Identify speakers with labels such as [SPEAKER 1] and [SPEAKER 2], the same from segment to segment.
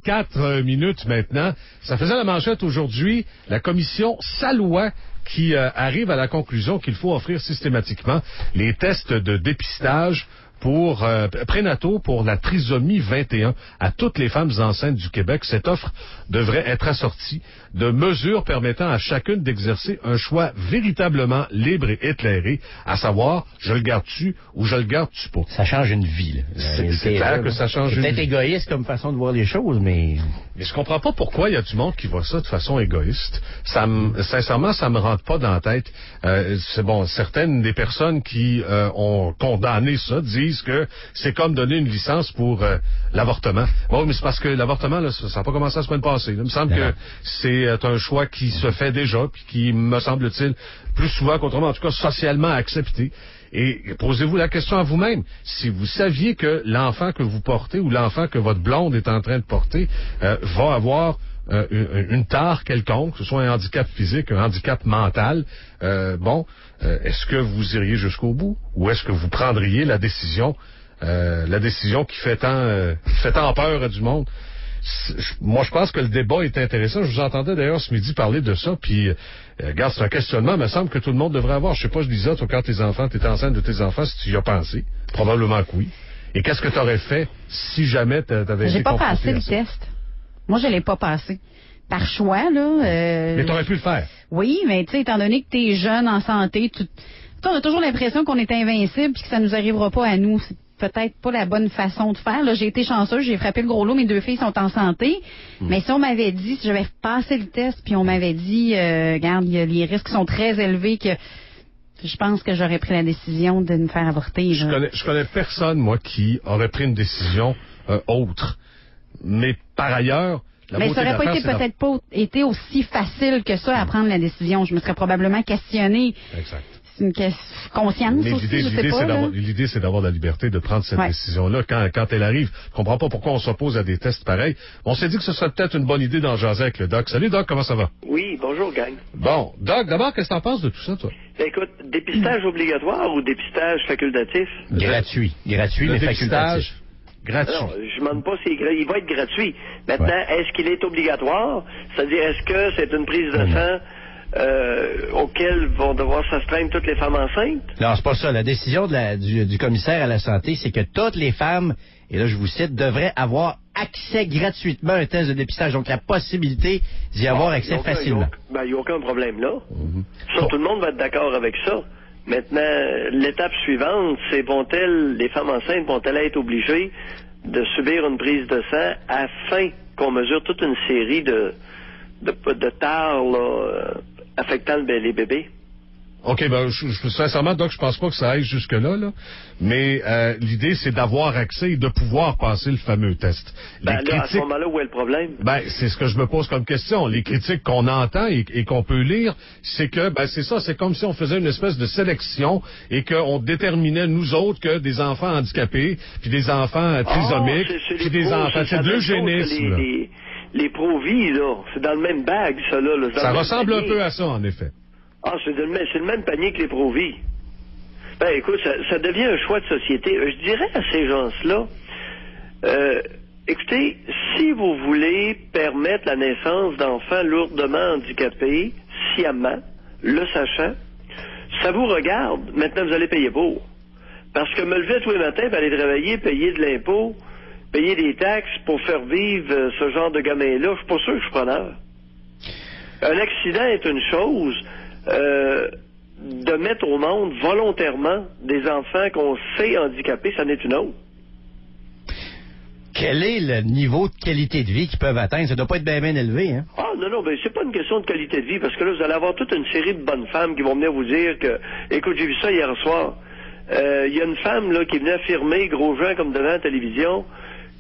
[SPEAKER 1] 44 minutes maintenant. Ça faisait la manchette aujourd'hui. La commission Salois qui arrive à la conclusion qu'il faut offrir systématiquement les tests de dépistage pour prénataux pour la trisomie 21 à toutes les femmes enceintes du Québec. Cette offre devrait être assortie de mesures permettant à chacune d'exercer un choix véritablement libre et éclairé, à savoir, je le garde-tu ou je le garde-tu pas.
[SPEAKER 2] Ça change une vie, là.
[SPEAKER 1] C'est clair que ça change une vie.
[SPEAKER 2] C'est peut-être égoïste comme façon de voir les choses, mais...
[SPEAKER 1] Mais je comprends pas pourquoi il y a du monde qui voit ça de façon égoïste. Sincèrement, ça me rentre pas dans la tête. C'est bon, certaines des personnes qui ont condamné ça disent que c'est comme donner une licence pour l'avortement. Bon, mais c'est parce que l'avortement, là, ça n'a pas commencé la semaine passée. Là. Il me semble que c'est un choix qui se fait déjà, puis qui, me semble-t-il, plus souvent qu'autrement, en tout cas socialement accepté. Et posez-vous la question à vous-même. Si vous saviez que l'enfant que vous portez ou l'enfant que votre blonde est en train de porter va avoir une tare quelconque, que ce soit un handicap physique, un handicap mental, est-ce que vous iriez jusqu'au bout? Ou est-ce que vous prendriez la décision qui fait tant peur à du monde? Moi, je pense que le débat est intéressant. Je vous entendais d'ailleurs ce midi parler de ça, puis regarde, c'est un questionnement, il me semble que tout le monde devrait avoir. Je sais pas, je disais, toi, quand t'étais enceinte de tes enfants, si tu y as pensé. Probablement que oui. Et qu'est-ce que tu aurais fait si jamais t'avais été confronté à ça?
[SPEAKER 3] J'ai pas passé le test. Moi, je l'ai pas passé. Par choix, là.
[SPEAKER 1] Mais t'aurais pu le faire.
[SPEAKER 3] Oui, mais tu sais, étant donné que t'es jeune, en santé, on a toujours l'impression qu'on est invincible puis que ça nous arrivera pas à nous. C'est peut-être pas la bonne façon de faire. Là, j'ai été chanceuse, j'ai frappé le gros lot, mes 2 filles sont en santé. Mais si on m'avait dit, si j'avais passé le test puis on m'avait dit, regarde, les risques sont très élevés que... Je pense que j'aurais pris la décision de me faire avorter.
[SPEAKER 1] Je connais personne, moi, qui aurait pris une décision autre. Mais par ailleurs...
[SPEAKER 3] Mais ça n'aurait pas été aussi facile que ça à prendre la décision. Je me serais probablement questionnée.
[SPEAKER 1] Exact.
[SPEAKER 3] C'est une conscience
[SPEAKER 1] mais
[SPEAKER 3] aussi, je sais pas.
[SPEAKER 1] L'idée, c'est d'avoir la liberté de prendre cette décision-là quand elle arrive. Je comprends pas pourquoi on s'oppose à des tests pareils. On s'est dit que ce serait peut-être une bonne idée d'en jaser avec le Doc. Salut, Doc, comment ça va?
[SPEAKER 4] Oui, bonjour, gang.
[SPEAKER 1] Bon, Doc, d'abord, qu'est-ce que t'en penses de tout ça, toi?
[SPEAKER 4] Écoute, dépistage obligatoire ou dépistage facultatif?
[SPEAKER 2] Gratuit, mais facultatif.
[SPEAKER 1] Gratuit.
[SPEAKER 4] Non, je ne demande pas s'il va être gratuit. Maintenant, est-ce qu'il est obligatoire? C'est-à-dire, est-ce que c'est une prise de sang auquel vont devoir s'astreindre toutes les femmes enceintes?
[SPEAKER 2] Non, c'est pas ça. La décision du commissaire à la santé, c'est que toutes les femmes, et là je vous cite, devraient avoir accès gratuitement à un test de dépistage. Donc la possibilité d'y avoir accès facilement.
[SPEAKER 4] Il n'y a aucun problème là. Ça, tout le monde va être d'accord avec ça. Maintenant, l'étape suivante, c'est les femmes enceintes vont-elles être obligées de subir une prise de sang afin qu'on mesure toute une série de tares affectant les bébés?
[SPEAKER 1] OK, sincèrement, Doc, je pense pas que ça aille jusque-là, là. Mais l'idée, c'est d'avoir accès et de pouvoir passer le fameux test.
[SPEAKER 4] À ce moment-là, où est le problème?
[SPEAKER 1] C'est ce que je me pose comme question. Les critiques qu'on entend et qu'on peut lire, c'est que, c'est ça, c'est comme si on faisait une espèce de sélection et qu'on déterminait, nous autres, que des enfants handicapés, puis des enfants trisomiques, puis des enfants... C'est de l'eugénisme,
[SPEAKER 4] les pro-vie, là, c'est dans le même bag, ça, là.
[SPEAKER 1] Ça ressemble un peu à ça, en effet.
[SPEAKER 4] Ah, c'est le même panier que les pro-vie. Écoute, ça devient un choix de société. Je dirais à ces gens-là, écoutez, si vous voulez permettre la naissance d'enfants lourdement handicapés, sciemment, le sachant, ça vous regarde. Maintenant, vous allez payer pour. Parce que me lever tous les matins, aller travailler, payer de l'impôt, payer des taxes pour faire vivre ce genre de gamin-là, je suis pas sûr que je suis preneur. Un accident est une chose... de mettre au monde volontairement des enfants qu'on sait handicapés, ça n'est une autre.
[SPEAKER 2] Quel est le niveau de qualité de vie qu'ils peuvent atteindre? Ça doit pas être bien élevé, hein?
[SPEAKER 4] Ah, non, c'est pas une question de qualité de vie, parce que là, vous allez avoir toute une série de bonnes femmes qui vont venir vous dire que, écoute, j'ai vu ça hier soir, il y a une femme, là, qui venait affirmer, gros gens comme devant la télévision,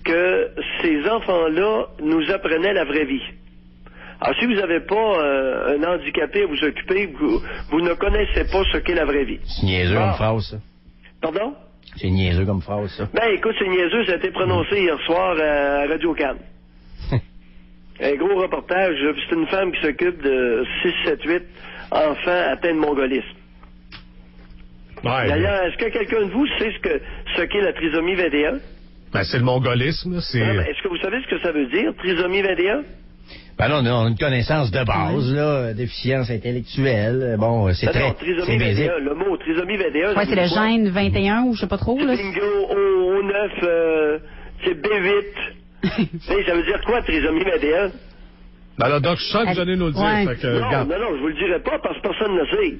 [SPEAKER 4] que ces enfants-là nous apprenaient la vraie vie. Alors, si vous n'avez pas un handicapé à vous occuper, vous ne connaissez pas ce qu'est la vraie vie.
[SPEAKER 2] C'est niaiseux comme phrase, ça.
[SPEAKER 4] Pardon?
[SPEAKER 2] C'est niaiseux comme phrase, ça.
[SPEAKER 4] Écoute, c'est niaiseux, ça a été prononcé hier soir à Radio-Can. Un gros reportage, c'est une femme qui s'occupe de 6, 7, 8 enfants atteints de mongolisme.
[SPEAKER 1] Ouais,
[SPEAKER 4] d'ailleurs, est-ce que quelqu'un de vous sait ce qu'est la trisomie 21?
[SPEAKER 1] Ben, c'est le mongolisme, c'est...
[SPEAKER 4] Non, mais est-ce que vous savez ce que ça veut dire, trisomie 21?
[SPEAKER 2] Ben là, on a une connaissance de base, là, déficience intellectuelle. Bon, c'est très...
[SPEAKER 4] Non, trisomie 21, le mot trisomie 21...
[SPEAKER 3] Ouais, c'est le gène 21 ou je sais pas trop, là.
[SPEAKER 4] Bingo, O9, c'est B8. Ça veut dire quoi, trisomie 21?
[SPEAKER 1] Ben là, Doc, je sens que vous allez nous le dire.
[SPEAKER 3] Ouais.
[SPEAKER 1] Fait que,
[SPEAKER 4] Non,
[SPEAKER 1] regarde.
[SPEAKER 4] non, je vous le dirai pas parce que personne ne le sait.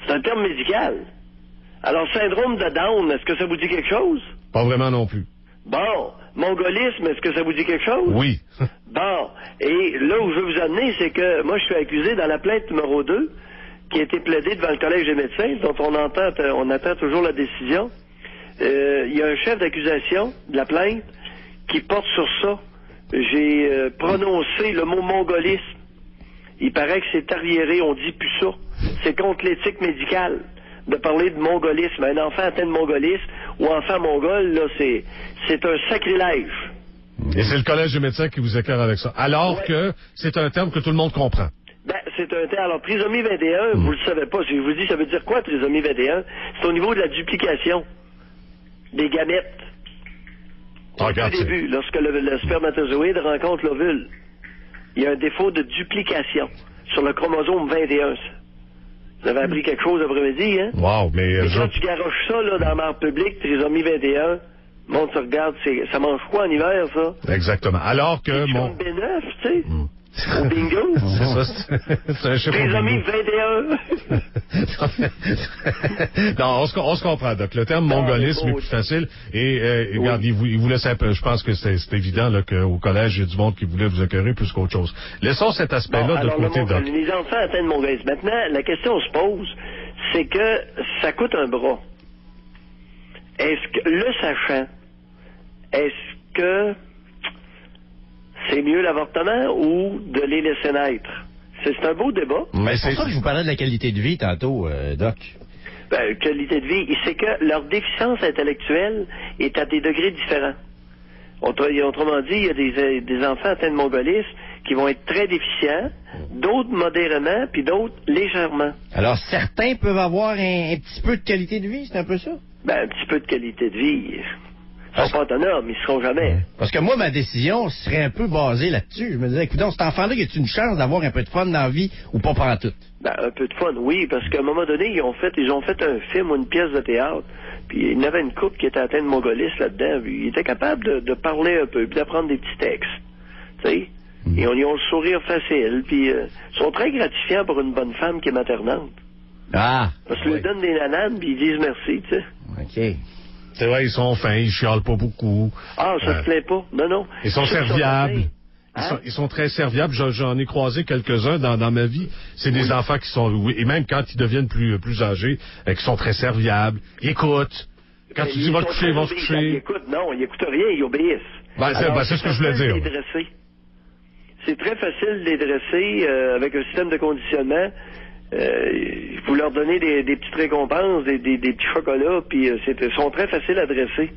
[SPEAKER 4] C'est un terme médical. Alors, syndrome de Down, est-ce que ça vous dit quelque chose?
[SPEAKER 1] Pas vraiment non plus.
[SPEAKER 4] Bon. Mongolisme, est-ce que ça vous dit quelque chose?
[SPEAKER 1] Oui.
[SPEAKER 4] Bon. Et là où je veux vous amener, c'est que moi, je suis accusé dans la plainte numéro 2, qui a été plaidée devant le Collège des médecins, dont on attend toujours la décision. Il y a un chef d'accusation de la plainte qui porte sur ça. J'ai prononcé le mot mongolisme. Il paraît que c'est arriéré, on dit plus ça. C'est contre l'éthique médicale de parler de mongolisme. Un enfant atteint de mongolisme ou enfant mongol, là, c'est un sacrilège.
[SPEAKER 1] Et c'est le Collège des médecins qui vous éclaire avec ça. Alors que c'est un terme que tout le monde comprend.
[SPEAKER 4] Ben, c'est un terme. Alors, trisomie 21, vous le savez pas. Si je vous dis, ça veut dire quoi, trisomie 21? C'est au niveau de la duplication des gamètes.
[SPEAKER 1] Ah, regarde,
[SPEAKER 4] Au début, lorsque le spermatozoïde rencontre l'ovule, il y a un défaut de duplication sur le chromosome 21. Vous avez appris quelque chose après-midi, hein?
[SPEAKER 1] Wow, mais...
[SPEAKER 4] Et quand tu garoches ça là, dans la mare publique, trisomie 21, le monde se regarde, ça mange quoi en hiver, ça?
[SPEAKER 1] Exactement. Alors que
[SPEAKER 4] C'est
[SPEAKER 1] mon...
[SPEAKER 4] comme B9, tu sais? Au bingo?
[SPEAKER 1] C'est ça, c'est un chiffre au
[SPEAKER 4] Trisomie
[SPEAKER 1] bingo.
[SPEAKER 4] 21.
[SPEAKER 1] Non, on se comprend, Doc. Le terme mongolisme est plus facile. Et regarde, il vous laisse un peu. Je pense que c'est évident là, qu'au collège, il y a du monde qui voulait vous écœurer plus qu'autre chose. Laissons cet aspect-là
[SPEAKER 4] Bon,
[SPEAKER 1] de
[SPEAKER 4] alors,
[SPEAKER 1] côté, Doc.
[SPEAKER 4] les enfants atteignent le mongolisme. Maintenant, la question se pose, c'est que ça coûte un bras. Est-ce que, le sachant, est-ce que c'est mieux l'avortement ou de les laisser naître? C'est un beau débat.
[SPEAKER 1] Mais
[SPEAKER 2] C'est pour ça que je vous parlais de la qualité de vie tantôt, Doc.
[SPEAKER 4] Ben, qualité de vie, c'est que leur déficience intellectuelle est à des degrés différents. Autrement dit, il y a des enfants atteints de mongolisme qui vont être très déficients, d'autres modérément, puis d'autres légèrement.
[SPEAKER 2] Alors, certains peuvent avoir un petit peu de qualité de vie, c'est un peu ça?
[SPEAKER 4] Ben, un petit peu de qualité de vie. Ils sont pas autonomes, ils seront jamais.
[SPEAKER 2] Parce que moi, ma décision serait un peu basée là-dessus. Je me disais, écoute, cet enfant-là, y a-t-il une chance d'avoir un peu de fun dans la vie ou pas pantoute?
[SPEAKER 4] Ben, un peu de fun, oui, parce qu'à un moment donné, ils ont fait un film ou une pièce de théâtre, puis il y avait une couple qui était atteinte de mongolisme là-dedans, puis ils étaient capables de parler un peu, puis d'apprendre des petits textes, tu sais. Et ils ont le sourire facile, puis ils sont très gratifiants pour une bonne femme qui est maternante.
[SPEAKER 2] Ah!
[SPEAKER 4] Parce qu'ils lui donnent des nananes, puis ils disent merci, tu sais.
[SPEAKER 2] OK.
[SPEAKER 1] C'est vrai, ils sont fins, ils chialent pas beaucoup.
[SPEAKER 4] Ah, ça se plaît pas. Non, non.
[SPEAKER 1] Ils sont
[SPEAKER 4] Ceux qui
[SPEAKER 1] serviables.
[SPEAKER 4] atteints,
[SPEAKER 1] Ils sont très serviables. J'en ai croisé quelques-uns dans ma vie. C'est des enfants qui sont... Oui, et même quand ils deviennent plus âgés, qui sont très serviables. Ils écoutent. Quand tu dis « va te coucher », ils vont se
[SPEAKER 4] Ils
[SPEAKER 1] coucher.
[SPEAKER 4] écoutent, non, ils écoutent rien, ils obéissent.
[SPEAKER 1] Ben, c'est ce que je voulais dire.
[SPEAKER 4] facile de les dresser. C'est très facile de les dresser avec un système de conditionnement. Vous leur donnez des petites récompenses, des petits chocolats, puis ils sont très faciles à dresser.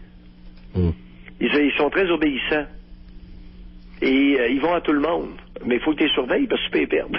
[SPEAKER 4] Ils sont très obéissants. Et ils vont à tout le monde. Mais il faut que tu les surveilles parce que tu peux les perdre.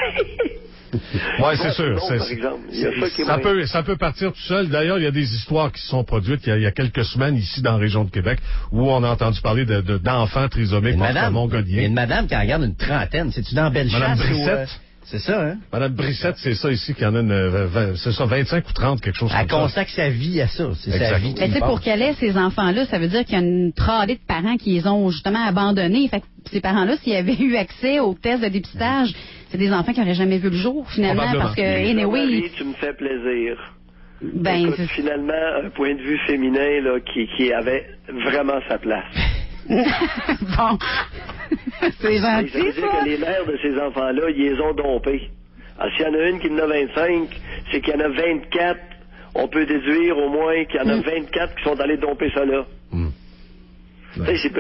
[SPEAKER 1] Oui, c'est sûr.
[SPEAKER 4] Par exemple. Il y a ça qui est
[SPEAKER 1] Ça peut partir tout seul. D'ailleurs, il y a des histoires qui se sont produites il y a quelques semaines ici dans la région de Québec où on a entendu parler d'enfants trisomiques mongoliens.
[SPEAKER 2] Il y a une madame qui en garde une trentaine. C'est-tu dans Bellechasse?
[SPEAKER 1] Madame Brissette.
[SPEAKER 2] Ou, c'est ça, hein?
[SPEAKER 1] Madame Brissette, c'est ça ici, qui en a c'est ça, 25 ou 30, quelque chose
[SPEAKER 2] Elle
[SPEAKER 1] comme ça.
[SPEAKER 2] consacre sa vie à ça. C'est
[SPEAKER 1] Exact.
[SPEAKER 2] sa vie.
[SPEAKER 3] Mais tu sais, pour qu'elle ait ces enfants-là, ça veut dire qu'il y a une tralée de parents qui les ont justement abandonnés. Fait que ces parents-là, s'ils avaient eu accès aux tests de dépistage, c'est des enfants qui n'auraient jamais vu le jour, finalement,
[SPEAKER 1] Probablement.
[SPEAKER 3] parce que,
[SPEAKER 4] Marie,
[SPEAKER 3] anyway,
[SPEAKER 4] tu me fais plaisir.
[SPEAKER 3] ben,
[SPEAKER 4] Écoute, finalement, un point de vue féminin là, qui avait vraiment sa place.
[SPEAKER 3] bon, c'est
[SPEAKER 4] Ça
[SPEAKER 3] gentil,
[SPEAKER 4] veut dire
[SPEAKER 3] ça.
[SPEAKER 4] que les mères de ces enfants-là, ils les ont dompés. Alors, s'il y en a une qui en a 25, c'est qu'il y en a 24. On peut déduire au moins qu'il y en a 24 qui sont allés domper ça là. Tu sais,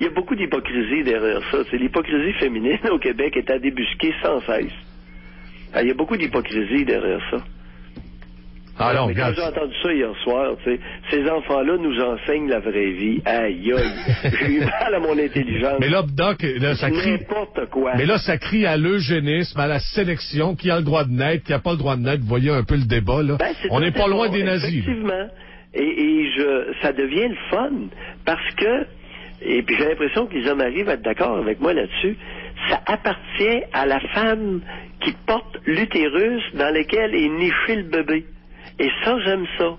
[SPEAKER 4] il y a beaucoup d'hypocrisie derrière ça. C'est l'hypocrisie féminine au Québec est à débusquer sans cesse. Il y a beaucoup d'hypocrisie derrière ça.
[SPEAKER 1] Alors,
[SPEAKER 4] Mais quand
[SPEAKER 1] regarde.
[SPEAKER 4] j'ai entendu ça hier soir, tu sais, ces enfants-là nous enseignent la vraie vie. Aïe, aïe. J'ai eu mal à mon intelligence.
[SPEAKER 1] Mais là, Doc, là, ça crie.
[SPEAKER 4] N'importe quoi.
[SPEAKER 1] Mais là, ça crie à l'eugénisme, à la sélection, qui a le droit de naître, qui n'a pas le droit de naître. Vous voyez un peu le débat, là.
[SPEAKER 4] Ben, c'est
[SPEAKER 1] On
[SPEAKER 4] un
[SPEAKER 1] n'est pas
[SPEAKER 4] débat,
[SPEAKER 1] loin des nazis. Là.
[SPEAKER 4] Effectivement. Ça devient le fun parce que, et puis j'ai l'impression que Lisa Marie va être d'accord avec moi là-dessus, ça appartient à la femme qui porte l'utérus dans lequel est niché le bébé. Et ça, j'aime ça.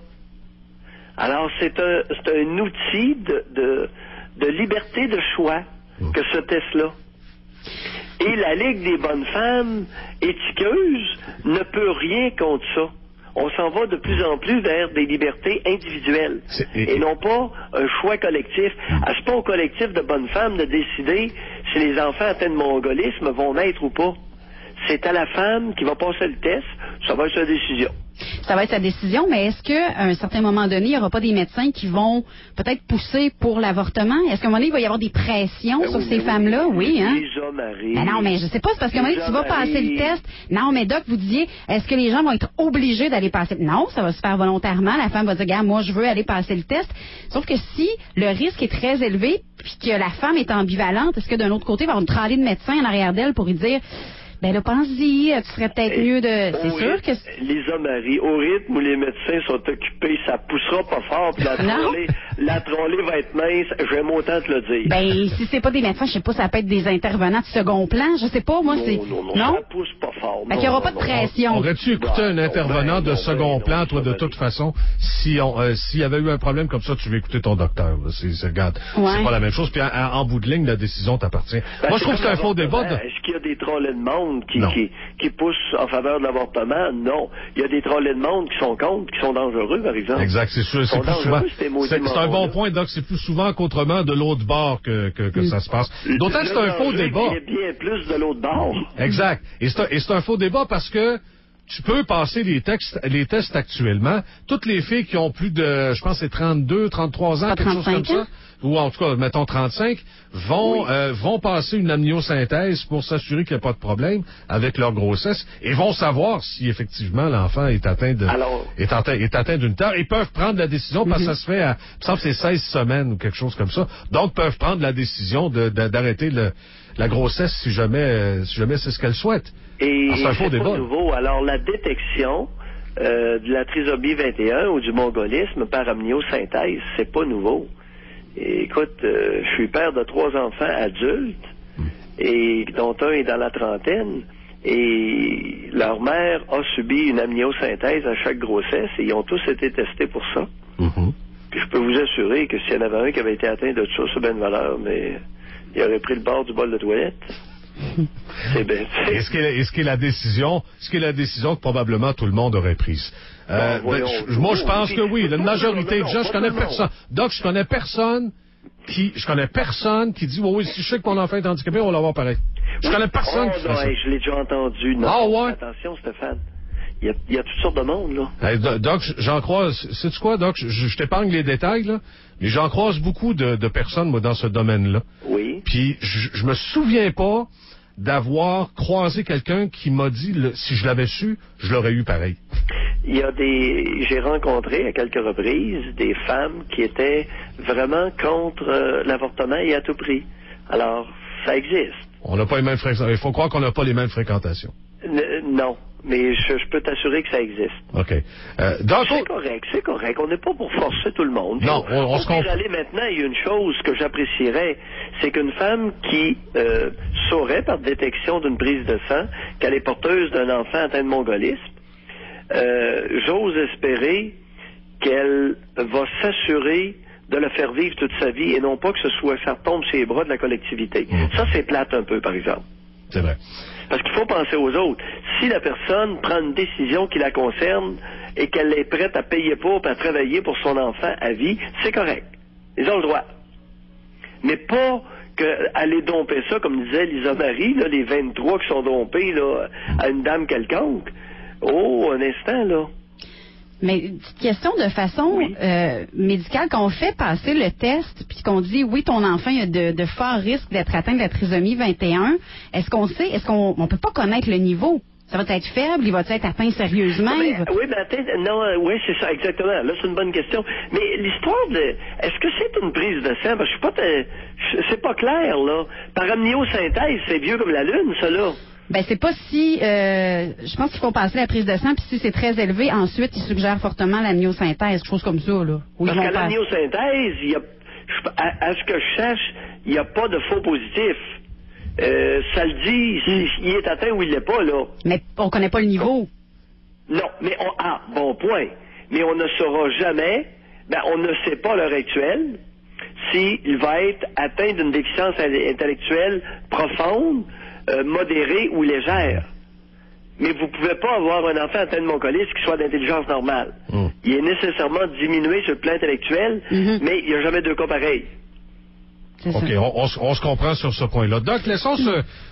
[SPEAKER 4] Alors, c'est un outil de liberté de choix que ce test-là. Et la Ligue des bonnes femmes éthiqueuses ne peut rien contre ça. On s'en va de plus en plus vers des libertés individuelles et non pas un choix collectif. C'est pas au collectif de bonnes femmes de décider si les enfants atteints de mongolisme vont naître ou pas. C'est à la femme qui va passer le test, ça va être sa décision.
[SPEAKER 3] Ça va être sa décision, mais est-ce qu'à un certain moment donné, il n'y aura pas des médecins qui vont peut-être pousser pour l'avortement? Est-ce qu'à un moment donné, il va y avoir des pressions sur ces femmes-là? Oui, hein?
[SPEAKER 4] Lisa Marie.
[SPEAKER 3] Ben non, mais je sais pas, c'est parce qu'à un moment donné, tu vas passer le test. Non, mais Doc, vous disiez, est-ce que les gens vont être obligés d'aller passer? Non, ça va se faire volontairement. La femme va dire, regarde, moi, je veux aller passer le test. Sauf que si le risque est très élevé, puis que la femme est ambivalente, est-ce que d'un autre côté, il va y avoir une tralée de médecins en arrière d'elle pour lui dire, ben là, pense-y, tu serais peut-être mieux de... C'est sûr que...
[SPEAKER 4] Lisa Marie, au rythme où les médecins sont occupés, ça poussera pas fort, puis la trolley va être mince, j'aime autant te le dire.
[SPEAKER 3] Ben, si c'est pas des médecins, je sais pas, ça peut être des intervenants de second plan, je sais pas, moi, c'est...
[SPEAKER 4] Non, ça pousse pas fort.
[SPEAKER 3] Fait qu'il y aura pas de pression.
[SPEAKER 1] Aurais-tu écouté un intervenant de second plan, toi, de toute façon, s'il y avait eu un problème comme ça, tu veux écouter ton docteur, là. Regarde, c'est pas la même chose, puis en bout de ligne, la décision t'appartient. Moi, je trouve que c'est un faux débat.
[SPEAKER 4] Est-ce qu'il y a des trollets de monde qui poussent en faveur de l'avortement? Non. Il y a des trollets de monde qui sont contre, qui sont dangereux, par exemple.
[SPEAKER 1] Exact, c'est sûr. C'est plus souvent. C'est un bon point, Doc. C'est plus souvent qu'autrement de l'autre bord que ça se passe. D'autant que c'est un faux débat.
[SPEAKER 4] Il y a bien plus de l'autre bord.
[SPEAKER 1] Exact. Et c'est un faux débat parce que tu peux passer les tests actuellement. Toutes les filles qui ont plus de, je pense, c'est 32, 33 ans, quelque chose comme ça, ou en tout cas, mettons 35, vont passer une amniosynthèse pour s'assurer qu'il n'y a pas de problème avec leur grossesse et vont savoir si effectivement l'enfant est atteint d'une tumeur. Ils peuvent prendre la décision parce que ça se fait à, il me semble que c'est 16 semaines ou quelque chose comme ça. Donc, peuvent prendre la décision d'arrêter la grossesse si jamais c'est ce qu'elle souhaite.
[SPEAKER 4] Et c'est pas nouveau. Alors, la détection de la trisomie 21 ou du mongolisme par amniosynthèse, c'est pas nouveau. Et écoute, je suis père de 3 enfants adultes, et dont un est dans la trentaine, et leur mère a subi une amniosynthèse à chaque grossesse, et ils ont tous été testés pour ça. Puis je peux vous assurer que s'il y en avait un qui avait été atteint de ça, c'est bien de valeur, mais il aurait pris le bord du bol de toilette. C'est bien.
[SPEAKER 1] Est-ce qu'il est la décision que probablement tout le monde aurait prise? Moi, je pense que oui. La majorité de gens, je connais personne. Donc, je connais personne qui dit, oui, si je sais que mon enfant est handicapé, on va l'avoir pareil. Je connais personne qui fait ça.
[SPEAKER 4] Je l'ai déjà entendu. Non. Attention, Stéphane. Il y a toutes sortes de monde, là.
[SPEAKER 1] Doc, j'en croise. Sais-tu quoi, Doc? Je t'épargne les détails, là. Mais j'en croise beaucoup de personnes, moi, dans ce domaine-là.
[SPEAKER 4] Oui.
[SPEAKER 1] Puis, je me souviens pas d'avoir croisé quelqu'un qui m'a dit, si je l'avais su, je l'aurais eu pareil.
[SPEAKER 4] J'ai rencontré à quelques reprises des femmes qui étaient vraiment contre l'avortement et à tout prix. Alors, ça existe.
[SPEAKER 1] On n'a pas les mêmes fréquentations. Il faut croire qu'on n'a pas les mêmes fréquentations.
[SPEAKER 4] Non. Mais je peux t'assurer que ça existe.
[SPEAKER 1] OK.
[SPEAKER 4] C'est correct. On n'est pas pour forcer tout le monde.
[SPEAKER 1] Non, on se comprend.
[SPEAKER 4] Maintenant, il y a une chose que j'apprécierais, c'est qu'une femme qui saurait par détection d'une prise de sang qu'elle est porteuse d'un enfant atteint de mongolisme, j'ose espérer qu'elle va s'assurer de le faire vivre toute sa vie et non pas que ça tombe sur les bras de la collectivité. Ça, c'est plate un peu, par exemple.
[SPEAKER 1] C'est vrai.
[SPEAKER 4] Parce qu'il faut penser aux autres. Si la personne prend une décision qui la concerne et qu'elle est prête à payer pour, à travailler pour son enfant à vie, c'est correct. Ils ont le droit. Mais pas qu'aller domper ça, comme disait Lisa Marie, là, les 23 qui sont dompés là, à une dame quelconque. Oh, un instant, là.
[SPEAKER 3] Mais petite question de façon médicale, quand on fait passer le test, puis qu'on dit oui, ton enfant a de forts risques d'être atteint de la trisomie 21, est-ce qu'on peut pas connaître le niveau? Ça va être faible? Il va être atteint sérieusement?
[SPEAKER 4] Oui, mais attends, non, oui, c'est ça, exactement. Là, c'est une bonne question. Mais l'histoire de... Est-ce que c'est une prise de sang? Parce que je suis pas... C'est pas clair, là. Par amniosynthèse, c'est vieux comme la Lune, ça, là.
[SPEAKER 3] Ben, c'est pas si... je pense qu'il faut passer la prise de sang, puis si c'est très élevé, ensuite, il suggère fortement l'amniosynthèse, quelque chose comme ça, là.
[SPEAKER 4] Parce qu'à l'amniosynthèse, il y a... À ce que je sache, il n'y a pas de faux positif. Ça le dit s'il est atteint ou il l'est pas, là.
[SPEAKER 3] Mais on connaît pas le niveau.
[SPEAKER 4] Non, mais bon point. Mais on ne saura jamais, on ne sait pas à l'heure actuelle s'il va être atteint d'une déficience intellectuelle profonde, modérée ou légère. Mais vous pouvez pas avoir un enfant atteint de moncolisme qui soit d'intelligence normale. Il est nécessairement diminué sur le plan intellectuel, mais il n'y a jamais deux cas pareils.
[SPEAKER 1] OK, on se comprend sur ce point-là. Doc, laissons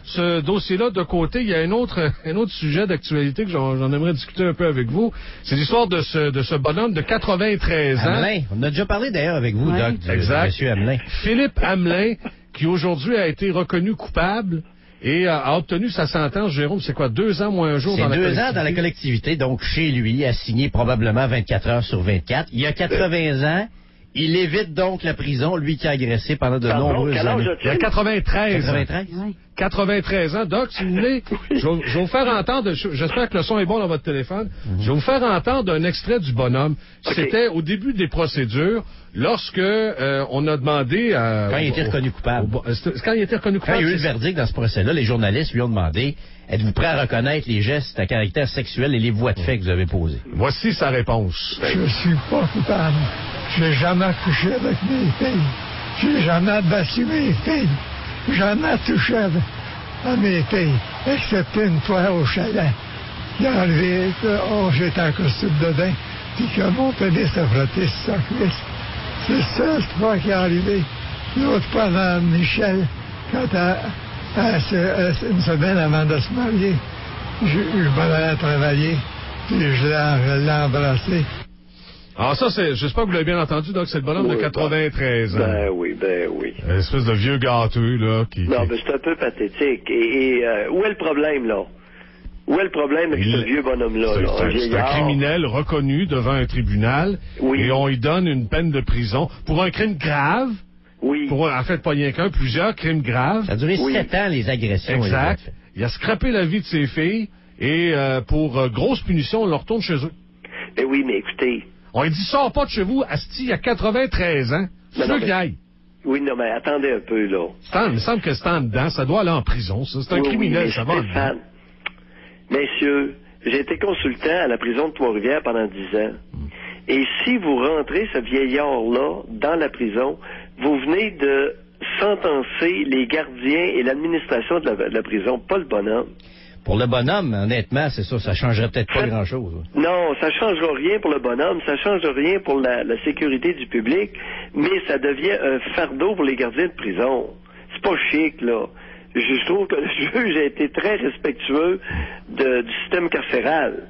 [SPEAKER 1] ce dossier-là de côté. Il y a un autre sujet d'actualité que j'en aimerais discuter un peu avec vous. C'est l'histoire de ce bonhomme de 93 ans.
[SPEAKER 2] Hamelin. On a déjà parlé d'ailleurs avec vous, Doc,
[SPEAKER 1] exact.
[SPEAKER 2] Monsieur Hamelin.
[SPEAKER 1] Philippe Hamelin, qui aujourd'hui a été reconnu coupable et a obtenu sa sentence. Jérôme, c'est quoi, 2 ans moins un jour dans la collectivité?
[SPEAKER 2] 2 ans dans la collectivité, donc chez lui, a signé probablement 24 heures sur 24. Il a 80 ans. Il évite donc la prison, lui qui a agressé pendant de nombreuses années.
[SPEAKER 1] Il a 93 ans.
[SPEAKER 2] 93?
[SPEAKER 3] Oui.
[SPEAKER 1] 93 ans. Doc, si vous voulez, je vais vous faire entendre, j'espère que le son est bon dans votre téléphone, je vais vous faire entendre un extrait du bonhomme. C'était au début des procédures, lorsque on a demandé à...
[SPEAKER 2] Quand il a été reconnu coupable.
[SPEAKER 1] Quand il a été reconnu coupable.
[SPEAKER 2] Quand il y a eu le verdict dans ce procès-là, les journalistes lui ont demandé, êtes-vous prêt à reconnaître les gestes à caractère sexuel et les voies de fait que vous avez posées?
[SPEAKER 1] Voici sa réponse.
[SPEAKER 5] Je suis pas coupable. J'ai jamais couché avec mes filles. J'ai jamais battu mes filles. Jamais touché à mes filles. Excepté une fois au chalet. Il a enlevé, j'étais en costume de bain, puis que mon pénis a frotté sur sa cuisse. C'est la seule fois qui est arrivé. L'autre fois dans Michel, quand une semaine avant de se marier, je m'en allais travailler, puis je l'ai embrassé.
[SPEAKER 1] Alors ça, j'espère que vous l'avez bien entendu, donc c'est le bonhomme de 93 ans.
[SPEAKER 4] Ben oui.
[SPEAKER 1] Une espèce de vieux gâteux, là,
[SPEAKER 4] Non, mais c'est un peu pathétique. Et où est le problème, là? Où est le problème avec ce vieux bonhomme-là?
[SPEAKER 1] C'est un criminel reconnu devant un tribunal, et on lui donne une peine de prison pour un crime grave.
[SPEAKER 4] Oui.
[SPEAKER 1] Pour, en fait, pas rien qu'un, plusieurs crimes graves.
[SPEAKER 2] Ça a duré 7 ans, les agressions.
[SPEAKER 1] Exact. Il a scrappé la vie de ses filles, et pour grosse punition, on le retourne chez eux.
[SPEAKER 4] Ben oui, mais écoutez...
[SPEAKER 1] On lui dit, sors pas de chez vous, asti, il y a 93 ans. C'est sûr qu'il aille.
[SPEAKER 4] Oui, non, mais attendez un peu, là.
[SPEAKER 1] Il me semble que c'est en dedans, ça doit aller en prison, ça. C'est un criminel, ça va en dedans.
[SPEAKER 4] Messieurs, j'ai été consultant à la prison de Trois-Rivières pendant 10 ans. Et si vous rentrez ce vieillard-là dans la prison, vous venez de sentencer les gardiens et l'administration de la prison, pas le bonhomme.
[SPEAKER 2] Pour le bonhomme, honnêtement, c'est ça changerait peut-être pas grand-chose.
[SPEAKER 4] Non, ça changera rien pour le bonhomme, ça change rien pour la sécurité du public, mais ça devient un fardeau pour les gardiens de prison. C'est pas chic, là. Je trouve que le juge a été très respectueux du système carcéral.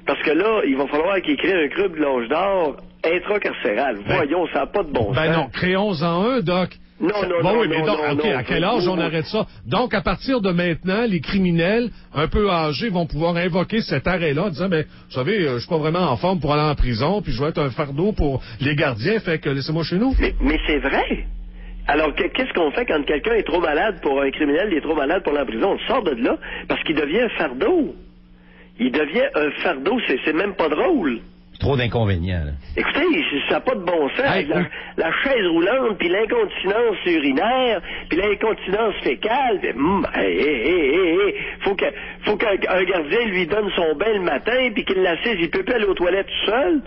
[SPEAKER 4] Parce que là, il va falloir qu'il crée un club de l'âge d'or intracarcéral. Voyons, ça n'a pas de bon sens.
[SPEAKER 1] Non, créons-en un, Doc.
[SPEAKER 4] Non,
[SPEAKER 1] à quel âge on arrête ça? Donc, à partir de maintenant, les criminels un peu âgés vont pouvoir invoquer cet arrêt-là en disant, vous savez, je suis pas vraiment en forme pour aller en prison, puis je vais être un fardeau pour les gardiens, fait que laissez-moi chez nous.
[SPEAKER 4] Mais c'est vrai. Alors, qu'est-ce qu'on fait quand quelqu'un est trop malade pour un criminel, il est trop malade pour la prison? On le sort de là parce qu'il devient un fardeau. Il devient un fardeau, c'est même pas drôle.
[SPEAKER 2] Trop d'inconvénients, là.
[SPEAKER 4] Écoutez, ça n'a pas de bon sens. La chaise roulante, puis l'incontinence urinaire, puis l'incontinence fécale. Faut qu'un gardien lui donne son bain le matin, puis qu'il l'assise, il peut plus aller aux toilettes tout seul.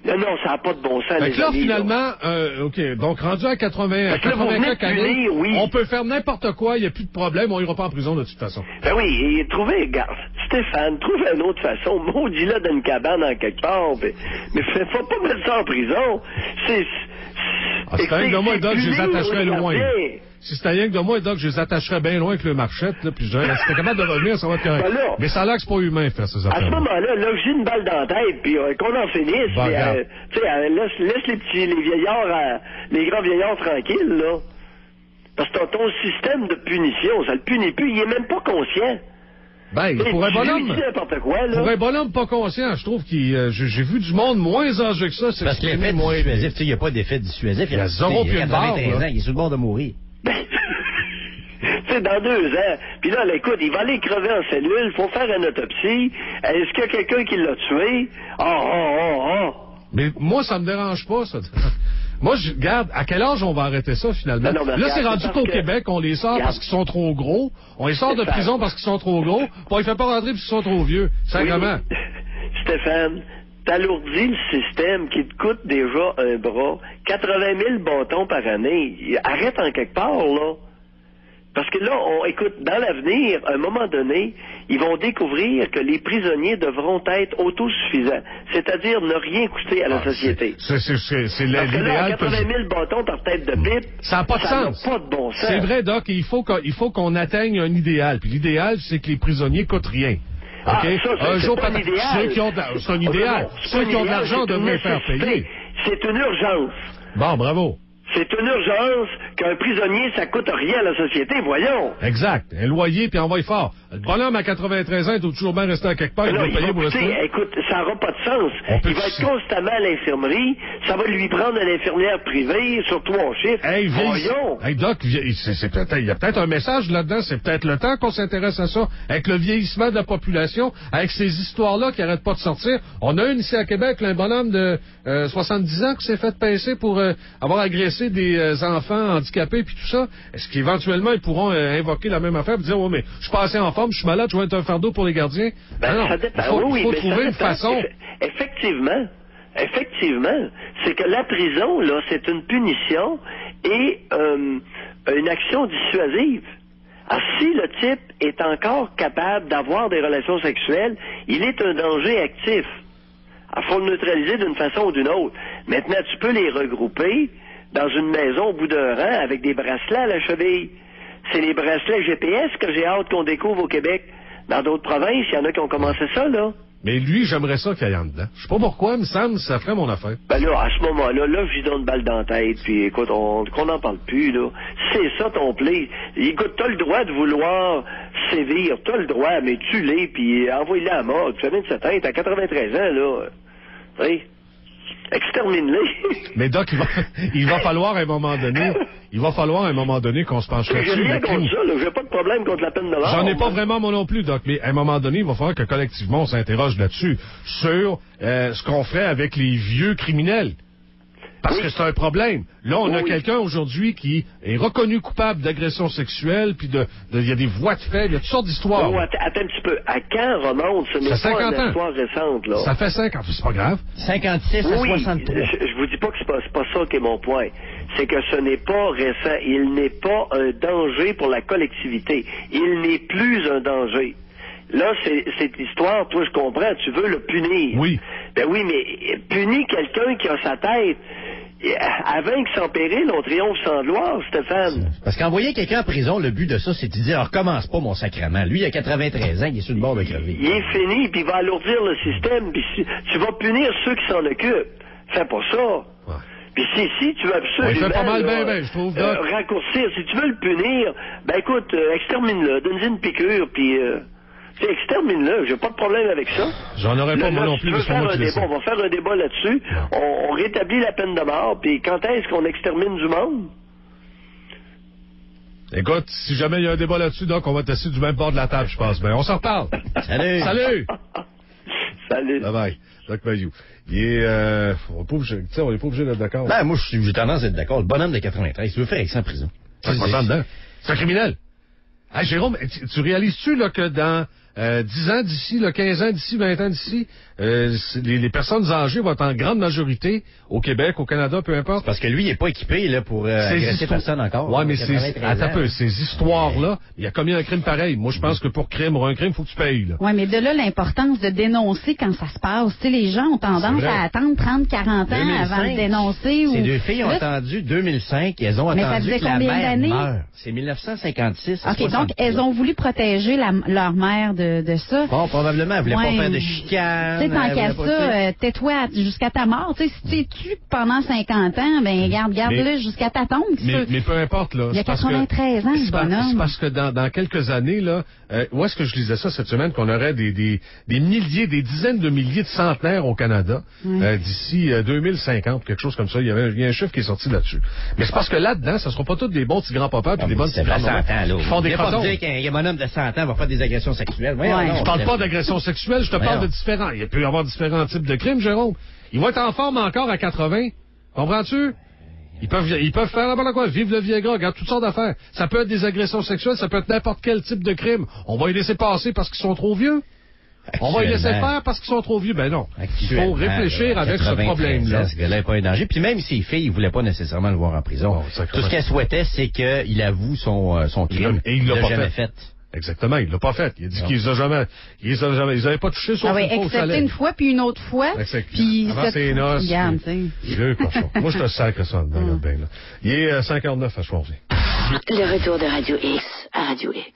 [SPEAKER 4] Non, ça n'a pas de bon sens.
[SPEAKER 1] Donc là, finalement, OK, donc rendu à 84 années, on peut faire n'importe quoi, il n'y a plus de problème, on ira pas en prison de toute façon.
[SPEAKER 4] Ben oui, et Stéphane, trouve une autre façon, maudis-le dans une cabane en quelque part, mais faut pas mettre ça en prison. C'est
[SPEAKER 1] rien que de moi, Doc, je les attacherais loin. Si c'était rien que de moi, Doc, je les attacherais bien loin avec le marchette, là, puis si t'es capable de revenir, ça va être correct. Mais ça a l'air que c'est pas humain faire ces affaires.
[SPEAKER 4] À ce moment-là, là, j'ai une balle dans la tête, puis qu'on en finisse, laisse les vieillards, les grands vieillards tranquilles, là. Parce que ton système de punition, ça le punit plus, il est même pas conscient.
[SPEAKER 1] Ben, pour un bonhomme...
[SPEAKER 4] Tu dis n'importe quoi, là.
[SPEAKER 1] Pour un bonhomme pas conscient, je trouve que j'ai vu du monde moins âgé que ça.
[SPEAKER 2] Parce que l'effet dissuasif, tu sais, il n'y a pas d'effet dissuasif.
[SPEAKER 1] Il y a zéro pied de barre,
[SPEAKER 2] 93 ans, il est sur le bord de mourir.
[SPEAKER 4] Tu sais, dans 2 ans. Puis là, écoute, il va aller crever en cellule, faut faire une autopsie. Est-ce qu'il y a quelqu'un qui l'a tué?
[SPEAKER 1] Mais moi, ça me dérange pas, ça. Moi, je regarde, à quel âge on va arrêter ça, finalement?
[SPEAKER 4] Non,
[SPEAKER 1] là, c'est rendu qu'au Québec, on les sort parce qu'ils sont trop gros. On les sort de prison parce qu'ils sont trop gros. Puis on les fait pas rentrer parce qu'ils sont trop vieux. Sacrément.
[SPEAKER 4] Oui, Stéphane, t'alourdis le système qui te coûte déjà un bras. 80 000 bâtons par année. Arrête en quelque part, là. Parce que là, écoute, dans l'avenir, à un moment donné, ils vont découvrir que les prisonniers devront être autosuffisants, c'est-à-dire ne rien coûter à la société.
[SPEAKER 1] C'est
[SPEAKER 4] Parce que là,
[SPEAKER 1] l'idéal.
[SPEAKER 4] 80 000 bâtons par tête de pipe,
[SPEAKER 1] Ça n'a pas de sens.
[SPEAKER 4] n'a pas de bon sens.
[SPEAKER 1] C'est vrai, Doc, il faut qu'on atteigne un idéal. Puis l'idéal, c'est que les prisonniers coûtent rien.
[SPEAKER 4] Ah,
[SPEAKER 1] OK?
[SPEAKER 4] ça,
[SPEAKER 1] Un jour,
[SPEAKER 4] c'est pas un idéal.
[SPEAKER 1] C'est un idéal. Ceux qui ont de l'argent devraient faire payer.
[SPEAKER 4] C'est une urgence.
[SPEAKER 1] Bon, bravo.
[SPEAKER 4] C'est une urgence qu'un prisonnier, ça coûte rien à la société, voyons.
[SPEAKER 1] Exact. Un loyer, puis envoie fort. Le bonhomme à 93 ans, il doit toujours bien rester à quelque part. Il doit payer pour rester.
[SPEAKER 4] Écoute, ça n'aura pas de sens. Il va être constamment à l'infirmerie. Ça va lui prendre une infirmière privée, surtout en chiffre. Voyons.
[SPEAKER 1] Hey, Doc, il y a peut-être un message là-dedans. C'est peut-être le temps qu'on s'intéresse à ça. Avec le vieillissement de la population, avec ces histoires-là qui n'arrêtent pas de sortir. On a une ici à Québec, là, un bonhomme de 70 ans qui s'est fait pincer pour avoir agressé des enfants handicapés puis tout ça. Est-ce qu'éventuellement ils pourront invoquer la même affaire et dire « Oh, mais je suis passé en forme, je suis malade, je vais être un fardeau pour les gardiens. »
[SPEAKER 4] Non, ça dépend.
[SPEAKER 1] Il faut trouver une façon.
[SPEAKER 4] Effectivement, c'est que la prison, là, c'est une punition et une action dissuasive. Alors, si le type est encore capable d'avoir des relations sexuelles, il est un danger actif. Il faut le neutraliser d'une façon ou d'une autre. Maintenant, tu peux les regrouper dans une maison au bout d'un rang avec des bracelets à la cheville. C'est les bracelets GPS que j'ai hâte qu'on découvre au Québec. Dans d'autres provinces, il y en a qui ont commencé ça, là.
[SPEAKER 1] Mais lui, j'aimerais ça qu'il y ait en dedans. Je sais pas pourquoi, mais ça ferait mon affaire.
[SPEAKER 4] Ben là, à ce moment-là, je lui donne une balle dans la tête, puis écoute, qu'on n'en parle plus, là. C'est ça ton play. Écoute, t'as le droit de vouloir sévir, t'as le droit, mais tue-les, puis envoie-les à la mort. Tu fais bien de cette tête, à 93 ans, là. Oui. Extermine-les.
[SPEAKER 1] Mais Doc, il va falloir à un moment donné qu'on se penche là-dessus.
[SPEAKER 4] J'ai rien contre ça, là. J'ai pas de problème contre la peine de mort.
[SPEAKER 1] J'en ai pas vraiment moi non plus, Doc, mais à un moment donné, il va falloir que collectivement on s'interroge là-dessus, sur ce qu'on ferait avec les vieux criminels. Parce que c'est un problème. Là, on a quelqu'un aujourd'hui qui est reconnu coupable d'agression sexuelle, puis il y a des voies de fait, il y a toutes sortes d'histoires.
[SPEAKER 4] Oh, attends un petit peu. À quand remonte? Ce n'est pas une histoire récente, là.
[SPEAKER 1] Ça fait 50 ans, c'est pas grave.
[SPEAKER 2] 56 à 63.
[SPEAKER 4] Je vous dis pas que c'est pas ça qui est mon point. C'est que ce n'est pas récent. Il n'est pas un danger pour la collectivité. Il n'est plus un danger. Là, cette histoire, toi, je comprends, tu veux le punir.
[SPEAKER 1] Oui.
[SPEAKER 4] Ben oui, mais punir quelqu'un qui a sa tête. À vaincre sans péril, on triomphe sans gloire, Stéphane.
[SPEAKER 2] Parce qu'envoyer quelqu'un en prison, le but de ça, c'est de dire, recommence pas mon sacrement. Lui, il a 93 ans, il est sur le bord de crever.
[SPEAKER 4] Il est fini, puis il va alourdir le système, puis tu vas punir ceux qui s'en occupent. Fais pas ça. Ouais. Puis si tu veux absolument...
[SPEAKER 1] Il fait pas mal ben, je trouve,
[SPEAKER 4] raccourcir, si tu veux le punir, ben écoute, extermine-le, donne-lui une piqûre, puis... extermine-le, j'ai pas de problème avec ça.
[SPEAKER 1] J'en aurais pas moi non plus, mais
[SPEAKER 4] on va faire un débat là-dessus. On rétablit la peine de mort, puis quand est-ce qu'on extermine du monde?
[SPEAKER 1] Écoute, si jamais il y a un débat là-dessus, donc on va être assis du même bord de la table, je pense. Ben, on s'en reparle.
[SPEAKER 2] Salut!
[SPEAKER 1] Salut!
[SPEAKER 4] Salut!
[SPEAKER 1] Bye bye. Doc Mayou. On n'est pas obligé d'être d'accord.
[SPEAKER 2] Ben, moi, j'ai tendance à être d'accord. Le bonhomme de 93, il veut faire avec ça en prison.
[SPEAKER 1] C'est un criminel. Ah, Jérôme, tu réalises-tu là, que dans 10 ans d'ici, 15 ans d'ici, 20 ans d'ici, les personnes âgées vont être en grande majorité au Québec, au Canada, peu importe?
[SPEAKER 2] Parce que lui, il n'est pas équipé là, pour agresser personne encore.
[SPEAKER 1] Ouais, mais ces histoires-là, il y a commis un crime pareil. Moi, je pense que pour un crime, il faut que tu payes.
[SPEAKER 3] Oui, mais de là, l'importance de dénoncer quand ça se passe. Tu sais, les gens ont tendance à attendre 30, 40 ans 2005, avant de dénoncer.
[SPEAKER 2] Ces deux filles ont attendu 2005 et elles ont attendu que la mère meure. C'est 1956.
[SPEAKER 3] OK, donc elles ont voulu protéger leur mère de ça.
[SPEAKER 2] Bon, probablement, elle voulait
[SPEAKER 3] Ouais.
[SPEAKER 2] pas faire de chicane.
[SPEAKER 3] Tu sais, tant
[SPEAKER 2] elle
[SPEAKER 3] qu'à
[SPEAKER 2] voulait pas,
[SPEAKER 3] ça, tais-toi jusqu'à ta mort. Tu sais, si tu tues pendant 50 ans, ben garde-le jusqu'à ta tombe.
[SPEAKER 1] Mais peu importe, là.
[SPEAKER 3] Il y a
[SPEAKER 1] c'est parce que-
[SPEAKER 3] 93 ans, ce
[SPEAKER 1] c'est
[SPEAKER 3] bonhomme.
[SPEAKER 1] parce que dans quelques années, là, où est-ce que je lisais ça cette semaine, qu'on aurait des milliers, des dizaines de milliers de centenaires au Canada d'ici 2050, quelque chose comme ça. Il y a un chiffre qui est sorti là-dessus. Mais c'est parce que là-dedans, ça ne sera pas tous des bons petits grands-papas puis des bonnes
[SPEAKER 2] C'est
[SPEAKER 1] petites
[SPEAKER 2] pas 100 ans,
[SPEAKER 1] grands-mamans
[SPEAKER 2] là.
[SPEAKER 1] qui font des
[SPEAKER 2] Il faut pas
[SPEAKER 1] crotons.
[SPEAKER 2] dire qu'un bonhomme de 100 ans va faire des agressions sexuelles. Voyons,
[SPEAKER 3] Ouais.
[SPEAKER 2] non,
[SPEAKER 1] Je parle pas d'agression sexuelle, je te parle
[SPEAKER 2] Voyons.
[SPEAKER 1] de différents. Il peut y avoir différents types de crimes, Jérôme. Ils vont être en forme encore à 80. Comprends-tu? Ils peuvent faire n'importe quoi, vivre le Viagra, regarde toutes sortes d'affaires. Ça peut être des agressions sexuelles, ça peut être n'importe quel type de crime. On va les laisser passer parce qu'ils sont trop vieux. On va les laisser faire parce qu'ils sont trop vieux. Ben non. Il faut réfléchir avec ce problème-là.
[SPEAKER 2] Ce gars-là n'est pas un danger. Puis même ses filles, ils voulaient pas nécessairement le voir en prison.
[SPEAKER 1] Bon, ça,
[SPEAKER 2] Tout ce qu'elle souhaitait, c'est qu'il avoue son crime.
[SPEAKER 1] Et il l'a pas
[SPEAKER 2] jamais
[SPEAKER 1] fait. Exactement, il l'a pas fait. Il a dit qu'ils ils avaient pas touché son
[SPEAKER 3] Ah oui,
[SPEAKER 1] faux
[SPEAKER 3] excepté
[SPEAKER 1] chalet.
[SPEAKER 3] une fois, puis une autre fois. Puis
[SPEAKER 1] Avant ses noces.
[SPEAKER 3] Regarde, tu sais.
[SPEAKER 1] Vieux cochon. Moi, je te sacre ça dedans, regarde bien, là. Il est 59 à choisir.
[SPEAKER 6] Le retour de Radio X à Radio X.